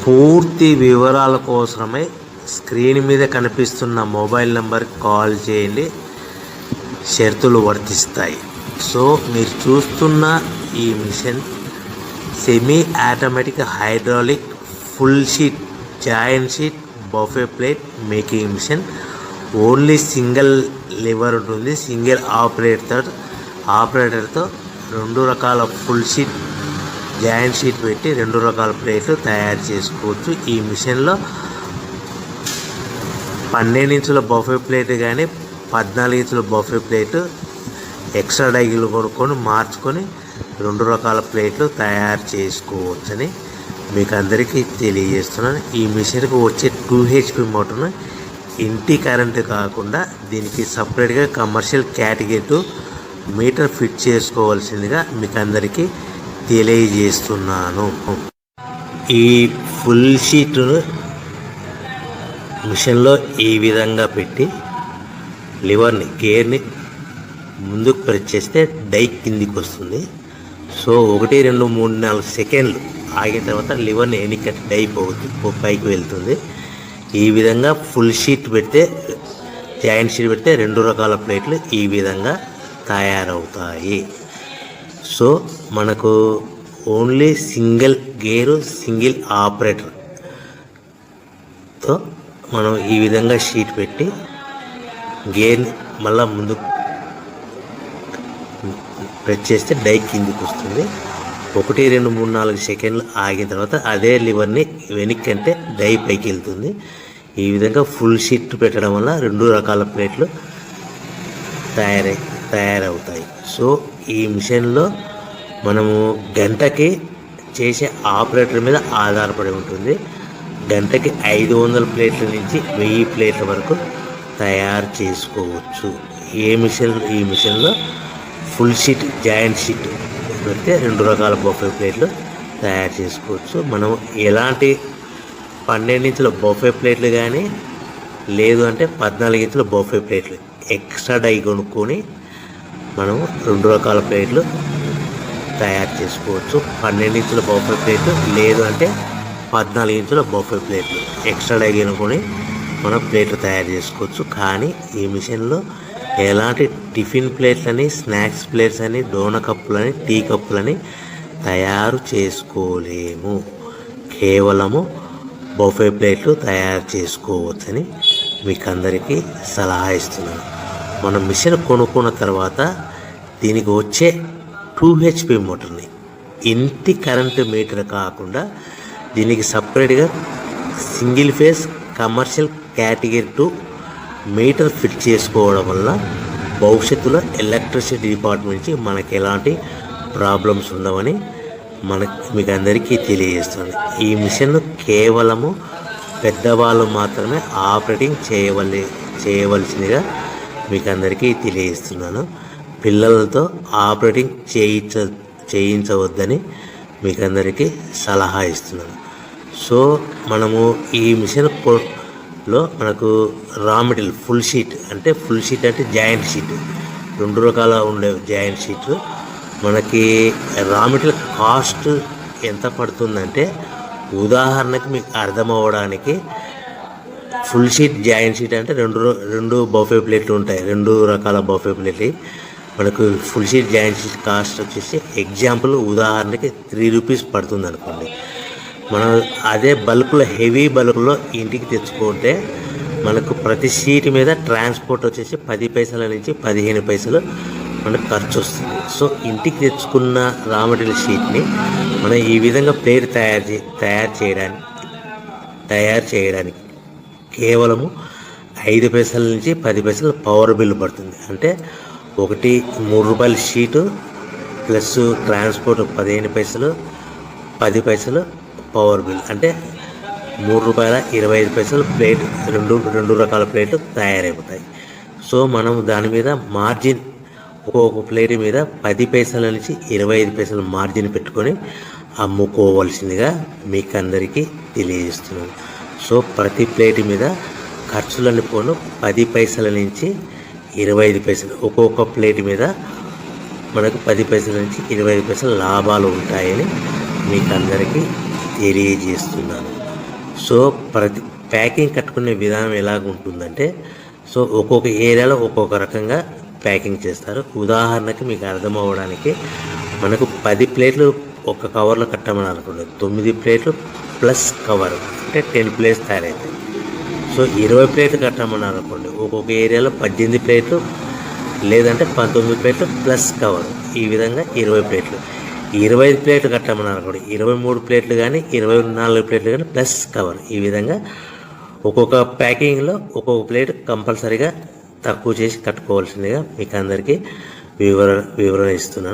పూర్తి వివరాల కోసమై స్క్రీన్ మీద కనిపిస్తున్న మొబైల్ నెంబర్కి కాల్ చేయండి, షరతులు వర్తిస్తాయి. సో మీరు చూస్తున్న ఈ machine semi automatic hydraulic full sheet joint sheet buffet plate making machine. Only single lever ఉంటుంది. సింగిల్ ఆపరేటర్తో 2 రకాల ఫుల్ షీట్ జాయింట్ షీట్ పెట్టి 2 రకాల ప్లేట్లు తయారు చేసుకోవచ్చు. ఈ మిషన్లో 12 ఇంచుల బఫే ప్లేట్ కానీ 14 ఇంచుల బఫే ప్లేట్ ఎక్స్ట్రా డైలు కొనుక్కొని మార్చుకొని 2 రకాల ప్లేట్లు తయారు చేసుకోవచ్చని మీకు అందరికీ తెలియజేస్తున్నాను. ఈ మిషన్కి వచ్చే 2 HP మోటార్ను ఇంటి కరెంటు కాకుండా దీనికి సపరేట్గా కమర్షియల్ కేటగిరీ 2 మీటర్ ఫిట్ చేసుకోవాల్సిందిగా మీకు అందరికీ తెలియజేస్తున్నాను. ఈ ఫుల్ షీట్ను మిషన్లో ఈ విధంగా పెట్టి గేర్ని ముందుకు ప్రెస్ చేస్తే డై కిందికి వస్తుంది. సో 1 2 3 4 సెకండ్లు ఆగిన తర్వాత లివర్ని ఎన్నికట్టి డై పైకి వెళ్తుంది. ఈ విధంగా ఫుల్ షీట్ పెడితే జాయింట్ షీట్ పెడితే 2 రకాల ప్లేట్లు ఈ విధంగా తయారవుతాయి. సో మనకు ఓన్లీ సింగిల్ గేరు సింగిల్ ఆపరేటర్తో మనం ఈ విధంగా షీట్ పెట్టి గేర్ని మళ్ళీ ముందుకు ప్రెస్ చేస్తే డై కిందికి వస్తుంది. 1 2 3 4 సెకండ్లు ఆగిన తర్వాత అదే లివర్ని వెనక్కి అంటే డై పైకి వెళ్తుంది. ఈ విధంగా ఫుల్ షీట్ పెట్టడం వల్ల 2 రకాల ప్లేట్లు తయారవుతాయి. సో ఈ మిషన్లో మనము గంటకి చేసే ఆపరేటర్ మీద ఆధారపడి ఉంటుంది. గంటకి 500 ప్లేట్ల నుంచి 1000 ప్లేట్ల వరకు తయారు చేసుకోవచ్చు. ఈ మిషన్లో ఫుల్ షీట్ జాయింట్ షీట్ పెడితే 2 రకాల బఫే ప్లేట్లు తయారు చేసుకోవచ్చు. మనం ఎలాంటి 12 ఇంచుల బఫే ప్లేట్లు కానీ లేదు అంటే 14 ఇంచుల బఫే ప్లేట్లు ఎక్స్ట్రా డై కొనుక్కొని మనం 2 రకాల ప్లేట్లు తయారు చేసుకోవచ్చు. 12 ఇంచుల బఫే ప్లేట్లు లేదు అంటే 14 ఇంచుల బఫే ప్లేట్లు ఎక్స్ట్రా డై కొనుక్కొని మనం ప్లేట్లు తయారు చేసుకోవచ్చు. కానీ ఈ మిషన్లో ఎలాంటి టిఫిన్ ప్లేట్లని, స్నాక్స్ ప్లేట్స్ అని, డోన కప్పులని, టీ కప్పులని తయారు చేసుకోలేము. కేవలము బఫే ప్లేట్లు తయారు చేసుకోవచ్చని మీకు అందరికీ సలహా ఇస్తున్నాను. మనం మిషన్ కొనుక్కున్న తర్వాత దీనికి వచ్చే 2 HP మోటార్ని ఇంటి కరెంటు మీటర్ కాకుండా దీనికి సపరేట్గా single phase commercial category 2 metre fit చేసుకోవడం వల్ల భవిష్యత్తులో ఎలక్ట్రిసిటీ డిపార్ట్మెంట్ నుంచి మనకి ఎలాంటి ప్రాబ్లమ్స్ ఉండవని మీకు అందరికీ తెలియజేస్తుంది. ఈ మిషన్ కేవలము పెద్దవాళ్ళు మాత్రమే ఆపరేటింగ్ చేయవలసిందిగా మీకు అందరికీ తెలియజేస్తున్నాను. పిల్లలతో ఆపరేటింగ్ చేయించవద్దని మీకు అందరికీ సలహా ఇస్తున్నాను. సో మనము ఈ మిషన్లో మనకు రా మెటీరియల్ ఫుల్ షీట్ అంటే జాయింట్ షీట్ 2 రకాల ఉండే జాయింట్ షీట్ మనకి రా మెటీరియల్ కాస్ట్ ఎంత పడుతుందంటే ఉదాహరణకి మీకు అర్థమవ్వడానికి ఫుల్ షీట్ జాయింట్ షీట్ అంటే 2 బఫే ప్లేట్లు ఉంటాయి. 2 రకాల బఫే ప్లేట్లు మనకు full sheet joint sheet cost వచ్చేసి ఎగ్జాంపుల్ ఉదాహరణకి 3 రూపీస్ పడుతుంది అనుకోండి. మనం అదే బల్క్లో హెవీ బల్క్లో ఇంటికి తెచ్చుకుంటే మనకు ప్రతి షీట్ మీద ట్రాన్స్పోర్ట్ వచ్చేసి 10 పైసల నుంచి 15 పైసలు మనకు ఖర్చు వస్తుంది. సో ఇంటికి తెచ్చుకున్న రా మెటీరియల్ షీట్ని మనం ఈ విధంగా ప్లేట్ తయారు చేయడానికి కేవలము 5 పైసల నుంచి 10 పైసలు పవర్ బిల్ పడుతుంది. అంటే 3 రూపాయల షీటు ప్లస్ ట్రాన్స్పోర్ట్ 15 పైసలు 10 పైసలు పవర్ బిల్ అంటే 3 రూపాయల 25 పైసలు ప్లేట్ 2 రకాల ప్లేట్లు తయారైపోతాయి. సో మనం దాని మీద మార్జిన్ ఒక్కొక్క ప్లేట్ మీద 10 పైసల నుంచి 25 పైసలు మార్జిన్ పెట్టుకొని అమ్ముకోవాల్సిందిగా మీకు అందరికీ తెలియజేస్తున్నాను. సో ప్రతి ప్లేట్ మీద ఖర్చులన్నీ పోను 10 పైసల నుంచి 25 పైసలు ఒక్కొక్క ప్లేట్ మీద మనకు 10 పైసల నుంచి 25 పైసలు లాభాలు ఉంటాయని మీకు అందరికీ తెలియజేస్తున్నాను. సో ప్రతి ప్యాకింగ్ కట్టుకునే విధానం ఎలాగ ఉంటుందంటే, సో ఒక్కొక్క ఏరియాలో ఒక్కొక్క రకంగా ప్యాకింగ్ చేస్తారు. ఉదాహరణకి మీకు అర్థం అవ్వడానికి, మనకు 10 ప్లేట్లు ఒక కవర్లో కట్టమని అనుకోండి, 9 ప్లేట్లు ప్లస్ కవర్ అంటే 10 ప్లేట్స్ తయారవుతాయి. సో 20 ప్లేట్లు కట్టమని అనుకోండి, ఒక్కొక్క ఏరియాలో 18 ప్లేట్లు లేదంటే 19 ప్లేట్లు ప్లస్ కవర్, ఈ విధంగా 20 ప్లేట్లు. 25 ప్లేట్లు కట్టమని అనుకోండి, 23 ప్లేట్లు కానీ 24 ప్లేట్లు కానీ ప్లస్ కవర్, ఈ విధంగా ఒక్కొక్క ప్యాకింగ్లో ఒక్కొక్క ప్లేట్ కంపల్సరీగా తక్కువ చేసి కట్టుకోవాల్సిందిగా మీకు అందరికీ వివరణ ఇస్తున్నాను.